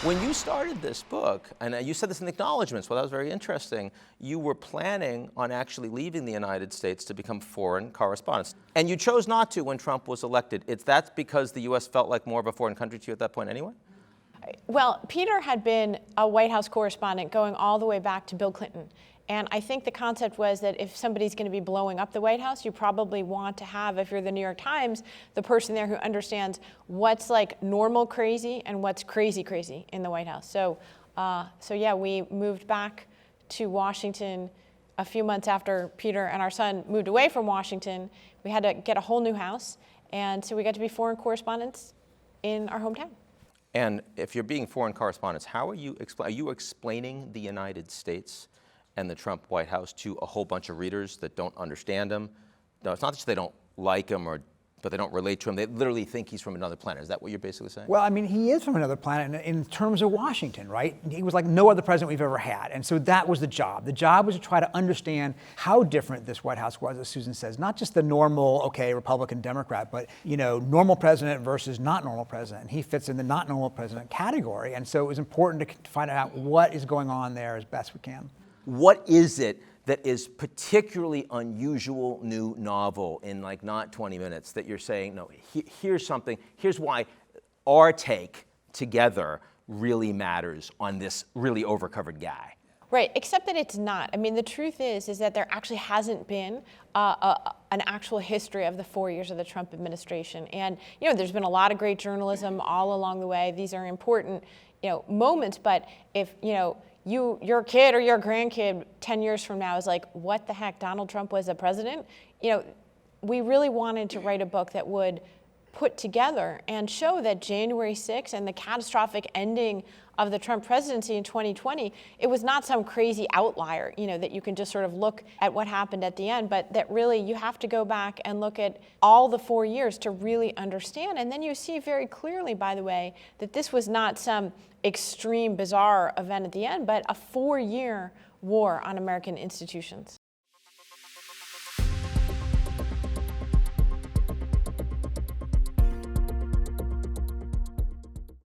When you started this book, and you said this in the acknowledgments, well, that was very interesting, you were planning on actually leaving the United States to become foreign correspondents. And you chose not to when Trump was elected. That's because the U.S. felt like more of a foreign country to you at that point anyway? Well, Peter had been a White House correspondent going all the way back to Bill Clinton. And I think the concept was that if somebody's going to be blowing up the White House, you probably want to have, if you're the New York Times, the person there who understands what's like normal crazy and what's crazy crazy in the White House. So yeah, we moved back to Washington a few months after Peter and our son moved away from Washington. We had to get a whole new house, and so we got to be foreign correspondents in our hometown. And if you're being foreign correspondents, how are you explaining the United States and the Trump White House to a whole bunch of readers that don't understand him? No, it's not that they don't like him, but they don't relate to him. They literally think he's from another planet. Is that what you're basically saying? Well, I mean, he is from another planet in terms of Washington, right? He was like no other president we've ever had. And so that was the job. The job was to try to understand how different this White House was, as Susan says, not just the normal, okay, Republican, Democrat, but, normal president versus not normal president. And he fits in the not normal president category. And so it was important to find out what is going on there as best we can. What is it that is particularly unusual, new, novel in like not 20 minutes that you're saying, no, here's something, here's why our take together really matters on this really overcovered guy? Right, except that it's not. I mean, the truth is that there actually hasn't been an actual history of the 4 years of the Trump administration. And, there's been a lot of great journalism all along the way. These are important, moments, but if, your kid or your grandkid 10 years from now is like, what the heck, Donald Trump was a president? We really wanted to write a book that would put together and show that January 6th and the catastrophic ending of the Trump presidency in 2020, it was not some crazy outlier, that you can just sort of look at what happened at the end, but that really you have to go back and look at all the 4 years to really understand. And then you see very clearly, by the way, that this was not some extreme, bizarre event at the end, but a 4-year war on American institutions.